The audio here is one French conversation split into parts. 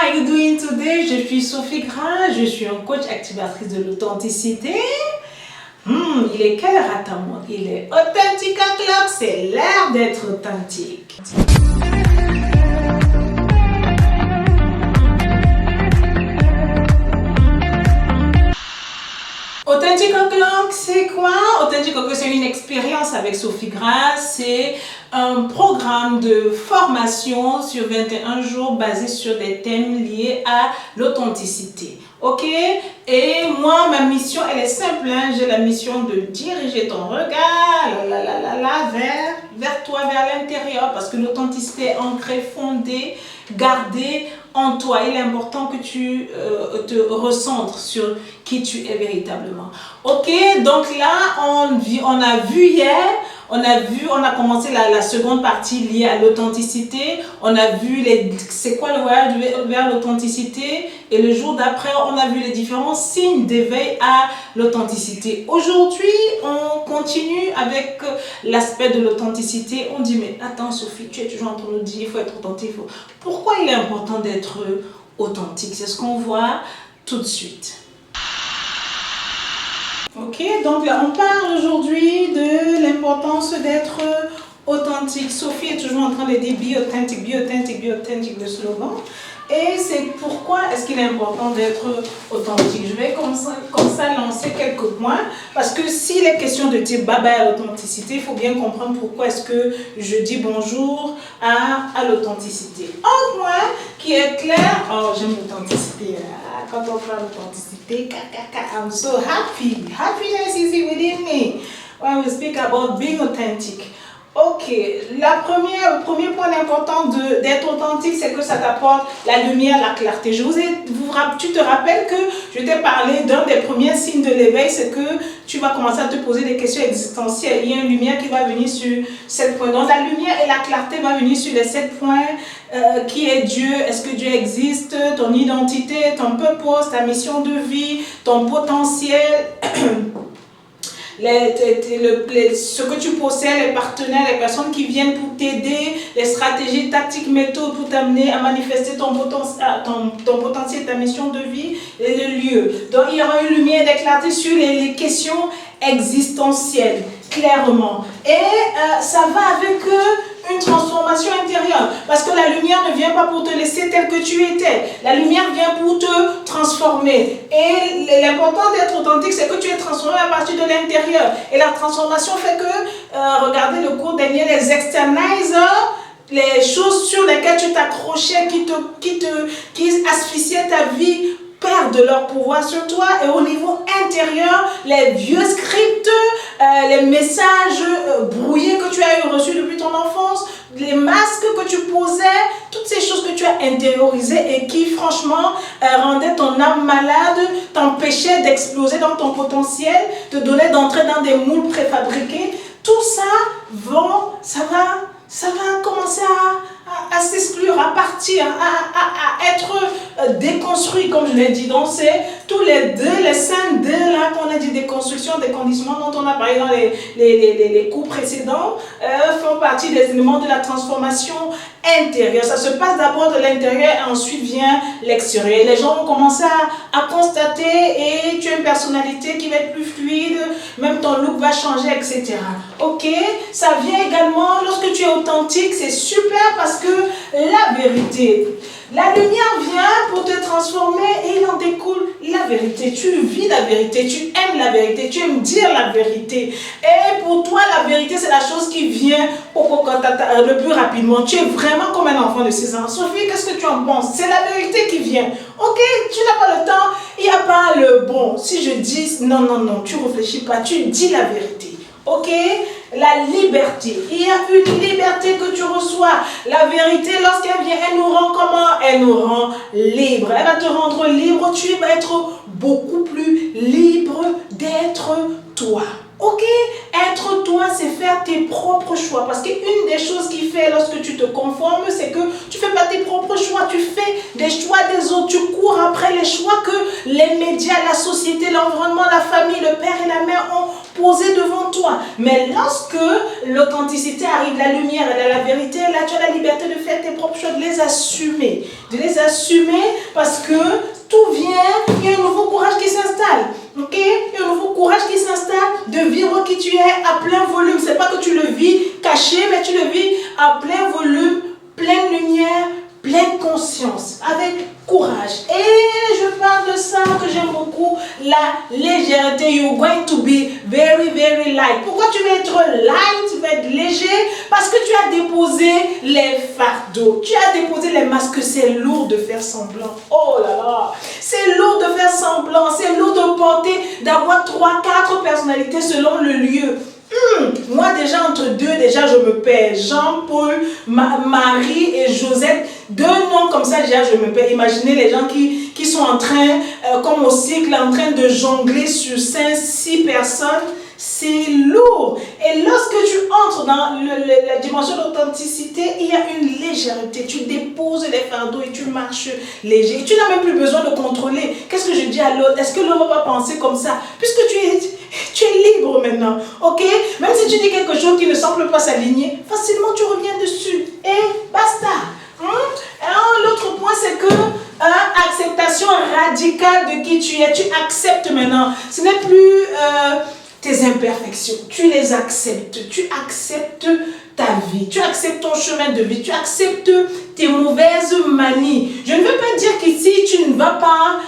are you doing today? Je suis Sophie Gras, je suis un coach activatrice de l'authenticité. Il est quelle heure à ta montre? Il est authentique o'clock, c'est l'heure d'être authentique. Authentic o'clock, c'est quoi? Authentic o'clock, c'est une expérience avec Sophie Gras. C'est un programme de formation sur 21 jours basé sur des thèmes liés à l'authenticité. Ok? Et moi, ma mission, elle est simple. J'ai la mission de diriger ton regard vers toi, vers l'intérieur. Parce que l'authenticité est ancrée, fondée, gardée en toi. Il est important que tu te recentres sur qui tu es véritablement. Ok, donc là, on a vu hier, on a commencé la seconde partie liée à l'authenticité. On a vu c'est quoi le voyage vers l'authenticité. Et le jour d'après, on a vu les différents signes d'éveil à l'authenticité. Aujourd'hui, on continue avec l'aspect de l'authenticité. On dit, mais attends Sophie, tu es toujours en train de nous dire, il faut être authentique. Pourquoi il est important d'être authentique? C'est ce qu'on voit tout de suite. Ok, donc là, on parle aujourd'hui de l'importance d'être authentique. Sophie est toujours en train de dire be authentic, be authentic, be authentic, le slogan. Et c'est pourquoi est-ce qu'il est important d'être authentique. Je vais comme ça lancer quelques points. Parce que s'il est question de dire bye bye à l'authenticité, il faut bien comprendre pourquoi est-ce que je dis bonjour à l'authenticité. Un point qui est clair. Oh, j'aime l'authenticité. Quand on parle d'authenticité, I'm so happy. Happiness is within me. When we speak about being authentic. Ok, le premier point important d'être authentique, c'est que ça t'apporte la lumière, la clarté. Tu te rappelles que je t'ai parlé d'un des premiers signes de l'éveil, c'est que tu vas commencer à te poser des questions existentielles. Il y a une lumière qui va venir sur 7 points. Donc la lumière et la clarté vont venir sur les 7 points. Qui est Dieu? Est-ce que Dieu existe? Ton identité, ton purpose, ta mission de vie, ton potentiel. Ce que tu possèdes, les partenaires, les personnes qui viennent pour t'aider, les stratégies, tactiques, méthodes pour t'amener à manifester ton potentiel, ta mission de vie et le lieu. Donc il y aura une lumière d'éclater sur les questions existentielles, clairement. Et ça va avec une transformation intérieure. Parce que la lumière ne vient pas pour te laisser tel que tu étais. La lumière vient pour te transformer. Et l'important d'être authentique, c'est que tu es transformé à partir de l'intérieur. Et la transformation fait que, regardez le cours dernier, les externalizers, les choses sur lesquelles tu t'accrochais, qui asphyxiaient ta vie, perdent leur pouvoir sur toi. Et au niveau intérieur, les vieux scripts, les messages brouillés que tu as reçus depuis ton enfance, les masques que tu posais, toutes ces choses que tu as intériorisées et qui franchement rendaient ton âme malade, t'empêchaient d'exploser dans ton potentiel, te donnaient d'entrer dans des moules préfabriqués, tout ça va commencer à s'exclure, à partir, à être déconstruit, comme je l'ai dit. Donc, c'est tous les 5 D là qu'on a dit, déconstruction, déconditionnement, dont on a parlé dans les cours précédents, font partie des éléments de la transformation intérieure. Ça se passe d'abord de l'intérieur et ensuite vient l'extérieur. Les gens vont commencer à constater et tu as une personnalité qui va être plus fluide, même ton look va changer, etc. Ok? Ça vient également, lorsque tu es authentique, c'est super parce que la vérité, la lumière vient pour te transformer et il en découle la vérité. Tu vis la vérité, tu aimes la vérité, tu aimes dire la vérité. Et pour toi, la vérité, c'est la chose qui vient le plus rapidement. Tu es vraiment comme un enfant de 6 ans. Sophie, qu'est-ce que tu en penses? C'est la vérité qui vient. Ok, tu n'as pas le temps, il n'y a pas le bon. Si je dis non, tu ne réfléchis pas, tu dis la vérité. Ok, la liberté. Il y a une liberté que tu reçois. La vérité, lorsqu'elle vient, elle nous rend comment? Elle nous rend libre. Elle va te rendre libre. Tu vas être beaucoup plus libre d'être toi. Ok, être toi, c'est faire tes propres choix. Parce qu'une des choses qui fait lorsque tu te conformes, c'est que tu fais pas tes propres choix. Tu fais des choix des autres. Tu cours après les choix que les médias, la société, l'environnement, la famille, le père et la mère ont posées devant toi. Mais lorsque l'authenticité arrive, la lumière, la vérité, là tu as la liberté de faire tes propres choix, de les assumer. De les assumer parce que tout vient, il y a un nouveau courage qui s'installe. Ok? Il y a un nouveau courage qui s'installe de vivre qui tu es à plein volume. C'est pas que tu le vis caché, mais tu le vis à plein volume, pleine lumière, pleine conscience, avec courage. Et je parle de ça que j'aime beaucoup, la légèreté. You're going to be very, very light. Pourquoi tu vas être light, tu vas être léger? Parce que tu as déposé les fardeaux, tu as déposé les masques. C'est lourd de faire semblant. Oh là là, c'est lourd de faire semblant, c'est lourd de porter, d'avoir 3, 4 personnalités selon le lieu. Moi déjà entre deux, déjà je me perds. Jean-Paul, Marie et Josette, 2 noms comme ça déjà je me perds. Imaginez les gens qui sont en train, comme au cycle, en train de jongler sur 5, 6 personnes. C'est lourd. Et lorsque tu entres dans la dimension d'authenticité, il y a une légèreté. Tu déposes les fardeaux et tu marches léger. Tu n'as même plus besoin de contrôler. Qu'est-ce que je dis à l'autre? Est-ce que l'autre va penser comme ça? Puisque tu es libre maintenant. Ok? Même si tu dis quelque chose qui ne semble pas s'aligner, facilement tu reviens dessus. Et basta. L'autre point, c'est que acceptation radicale de qui tu es. Tu acceptes maintenant. Ce n'est plus tes imperfections. Tu les acceptes. Tu acceptes ta vie. Tu acceptes ton chemin de vie. Tu acceptes tes mauvaises manies. Je ne veux pas dire qu'ici, tu ne vas pas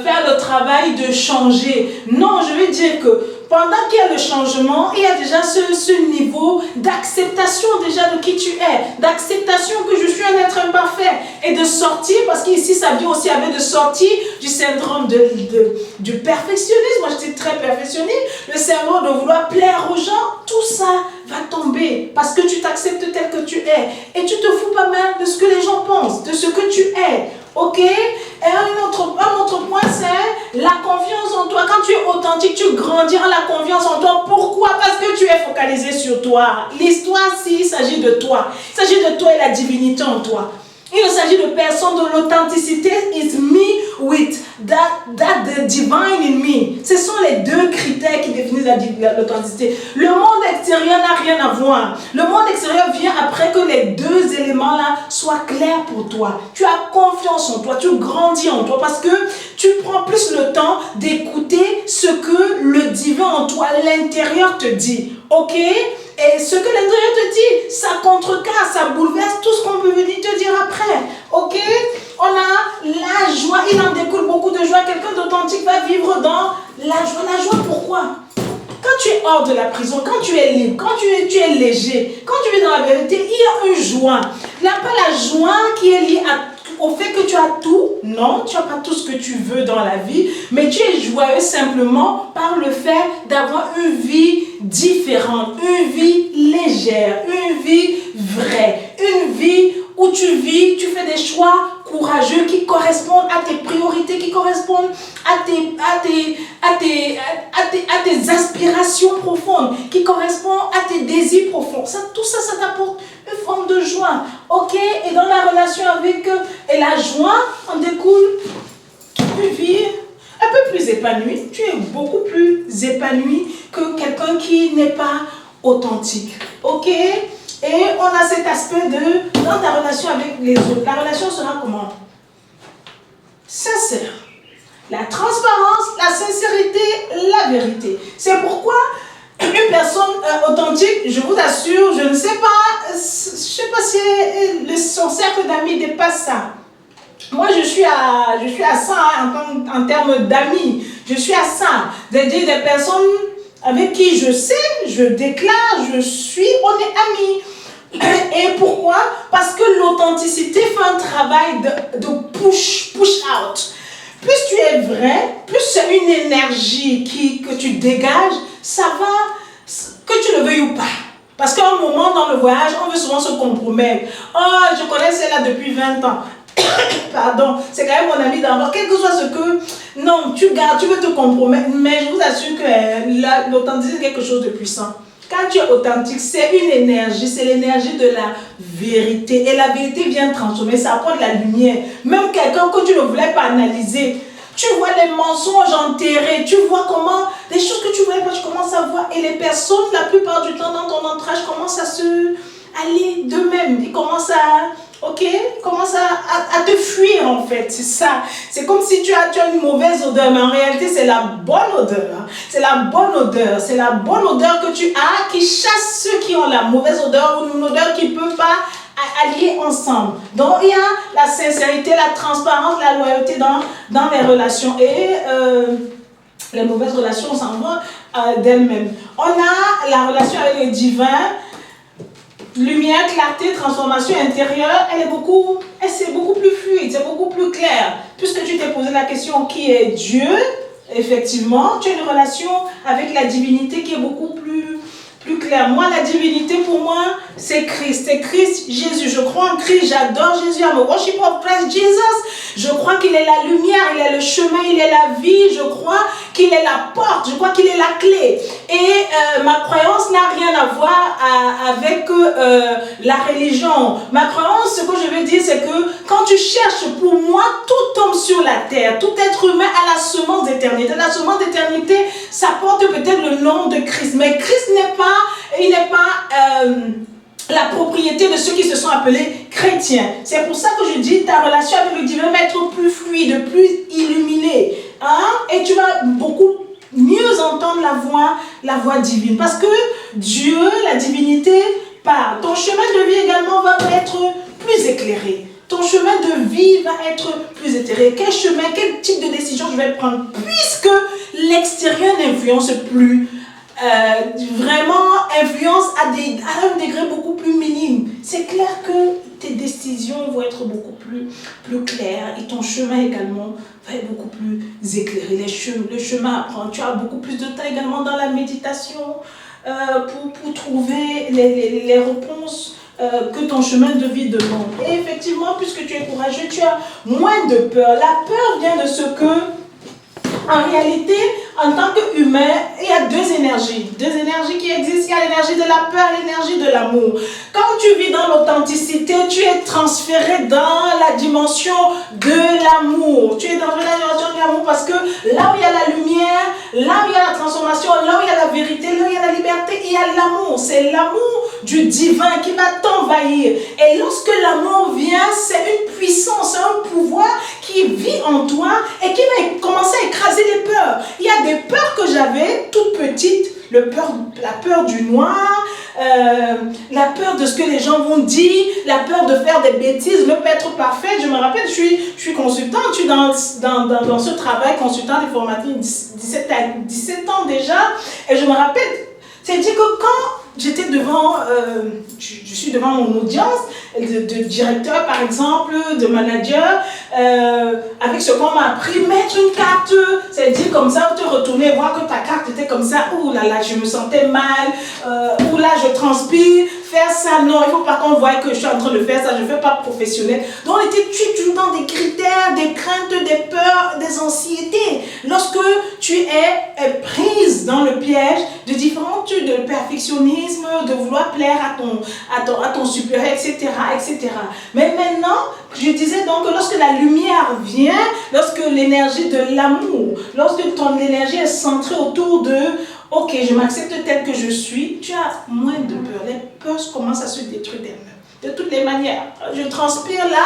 faire le travail de changer. Non, je veux dire que pendant qu'il y a le changement, il y a déjà ce niveau d'acceptation déjà de qui tu es, d'acceptation que je suis un être imparfait et de sortir, parce qu'ici ça vient aussi avec de sortir du syndrome du perfectionnisme. Moi j'étais très perfectionniste, le syndrome de vouloir plaire aux gens, tout ça va tomber parce que tu t'acceptes tel que tu es et tu te fous pas mal de ce que les gens pensent, de ce que tu es. Ok? Et un autre point, c'est la confiance en toi. Quand tu es authentique, tu grandis en la confiance en toi. Pourquoi? Parce que tu es focalisé sur toi. L'histoire, il s'agit de toi. Il s'agit de toi et la divinité en toi. Il s'agit de personne dont l'authenticité is me with that the divine in me. Ce sont les 2 critères qui définissent l'authenticité. Le monde extérieur n'a rien à voir. Le monde extérieur vient après que les 2 éléments-là soient clairs pour toi. Tu as confiance en toi, tu grandis en toi parce que tu prends plus le temps d'écouter ce que le divin en toi, l'intérieur te dit. Ok? Et ce que l'intérieur te dit, ça contrecarre, ça bouleverse tout ce qu'on peut venir te dire après. Ok? On a la joie, il en découle beaucoup de joie. Quelqu'un d'authentique va vivre dans la joie. La joie, pourquoi? Quand tu es hors de la prison, quand tu es libre, quand tu es léger, quand tu es dans la vérité, il y a une joie. Il n'y a pas la joie qui est liée au fait que tu as tout. Non, tu n'as pas tout ce que tu veux dans la vie, mais tu es joyeux simplement par le fait d'avoir une vie différente, une vie légère, une vie vraie, une vie où tu vis, tu fais des choix courageux qui correspondent à tes priorités, qui correspondent à tes aspirations profondes, qui correspondent à tes désirs profonds. Tout ça, ça t'apporte une forme de joie. Ok? Et dans la relation avec eux, et la joie en découle une vie un peu plus épanouie. Tu es beaucoup plus épanoui que quelqu'un qui n'est pas authentique. Ok? Et on a cet aspect dans ta relation avec les autres, la relation sera comment? Sincère. La transparence, la sincérité, la vérité. C'est pourquoi une personne authentique, je vous assure, je ne sais pas si son cercle d'amis dépasse ça. Moi, je suis à ça en termes d'amis. Je suis à ça. C'est-à-dire des personnes avec qui je sais, je déclare, on est amis. Et pourquoi? Parce que l'authenticité fait un travail de push out. Plus tu es vrai, plus c'est une énergie que tu dégages, ça va, que tu le veuilles ou pas. Parce qu'à un moment dans le voyage, on veut souvent se compromettre. Oh, je connais celle-là depuis 20 ans. Pardon, c'est quand même mon ami d'enfance. Quel que soit ce que... Non, tu veux te compromettre. Mais je vous assure que l'authenticité est quelque chose de puissant. Quand tu es authentique, c'est une énergie, c'est l'énergie de la vérité. Et la vérité vient transformer, ça apporte la lumière. Même quelqu'un que tu ne voulais pas analyser, Tu vois les mensonges enterrés. Tu vois comment, des choses que tu voyais pas, tu commences à voir. Et les personnes, la plupart du temps, dans ton entourage, commencent à se aller d'eux-mêmes. Ils commencent commence à te fuir en fait, c'est ça. C'est comme si tu as une mauvaise odeur, mais en réalité c'est la bonne odeur. C'est la bonne odeur, c'est la bonne odeur que tu as qui chasse ceux qui ont la mauvaise odeur ou une odeur qui ne peut pas allier ensemble. Donc il y a la sincérité, la transparence, la loyauté dans les relations et les mauvaises relations s'en vont d'elles-mêmes. On a la relation avec le divin. Lumière, clarté, transformation intérieure, c'est beaucoup plus fluide, c'est beaucoup plus clair. Puisque tu t'es posé la question qui est Dieu, effectivement, tu as une relation avec la divinité qui est beaucoup plus claire. Moi, la divinité, pour moi, c'est Christ Jésus. Je crois en Christ, j'adore Jésus. I'm a worship of Christ Jesus. Je crois qu'il est la lumière, il est le chemin, il est la vie. Je crois qu'il est la porte, je crois qu'il est la clé. Et ma croyance n'a rien à voir avec la religion. Ma croyance, ce que je veux dire, c'est que quand tu cherches, pour moi, tout homme sur la terre, tout être humain a la semence d'éternité. La semence d'éternité, ça porte peut-être le nom de Christ. Mais Christ n'est pas la propriété de ceux qui se sont appelés chrétiens. C'est pour ça que je dis ta relation avec le divin va être plus fluide, plus illuminée. Hein? Et tu vas beaucoup mieux entendre la voix divine. Parce que Dieu, la divinité, parle. Ton chemin de vie également va être plus éclairé. Ton chemin de vie va être plus éclairé. Quel chemin, quel type de décision je vais prendre? Puisque l'extérieur n'influence plus. Vraiment influence à un degré beaucoup plus minime. C'est clair que tes décisions vont être beaucoup plus claires et ton chemin également va être beaucoup plus éclairé. Le chemin apprend. Tu as beaucoup plus de temps également dans la méditation pour trouver les réponses que ton chemin de vie demande. Et effectivement, puisque tu es courageux, tu as moins de peur. La peur vient de ce que en réalité, en tant qu'humain, il y a deux énergies qui existent. Il y a l'énergie de la peur et l'énergie de l'amour. Quand tu vis dans l'authenticité, tu es transféré dans la dimension de l'amour. Tu es dans la dimension de l'amour parce que là où il y a la lumière, là où il y a la transformation, là où il y a la vérité, là où il y a la liberté, il y a l'amour. C'est l'amour du divin qui va t'envahir. Et lorsque l'amour vient, c'est une puissance, un pouvoir qui vit en toi et qui va commencer à écraser les peurs. Il y a des peurs que j'avais toute petite, la peur du noir, la peur de ce que les gens vont dire, la peur de faire des bêtises, ne pas être parfaite. Je me rappelle, je suis consultante, je suis dans ce travail, consultante informatique, 17 ans déjà, et je me rappelle, c'est-à-dire que quand j'étais devant, je suis devant mon audience, de directeur par exemple, de manager, avec ce qu'on m'a appris, mettre une carte, c'est-à-dire comme ça, te retourner, voir que ta carte était comme ça, ouh là là, je me sentais mal, ouh là, je transpire, faire ça, non, il ne faut pas qu'on voie que je suis en train de faire ça, je ne fais pas professionnel. Donc on était toujours dans des critères, des craintes, des peurs, des anxiétés. Lorsque tu es prise dans le piège de différentes études, de perfectionnisme, de vouloir plaire à ton supérieur, etc., etc. Mais maintenant, je disais donc que lorsque la lumière vient, lorsque l'énergie de l'amour, lorsque ton énergie est centrée autour de ok, je m'accepte tel que je suis, tu as moins de peur. Les peurs commencent à se détruire d'elles-mêmes. De toutes les manières, je transpire là,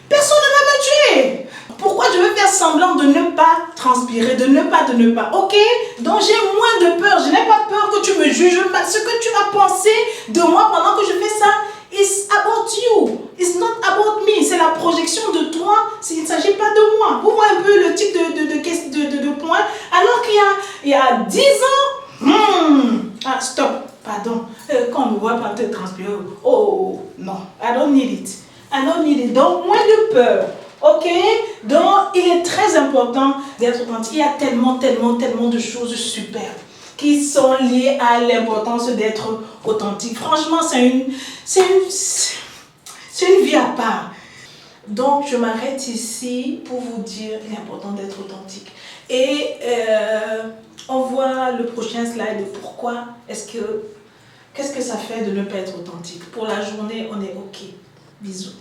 personne ne va me tuer. Pourquoi je veux faire semblant de ne pas transpirer, de ne pas, ok? Donc j'ai moins de peur, je n'ai pas peur que tu me juges. Ce que tu vas penser de moi pendant que je fais ça, it's about you, it's not about me. C'est la projection de toi, il ne s'agit pas de moi. Vous voyez un peu le type de point. Alors qu'il y a 10 ans, stop, pardon, quand on me voit pas te transpirer, oh non, I don't need it. Donc moins de peur. Ok, donc il est très important d'être authentique. Il y a tellement de choses superbes qui sont liées à l'importance d'être authentique. Franchement, c'est une vie à part. Donc, je m'arrête ici pour vous dire l'important d'être authentique. Et on voit le prochain slide de pourquoi qu'est-ce que ça fait de ne pas être authentique. Pour la journée, on est ok. Bisous.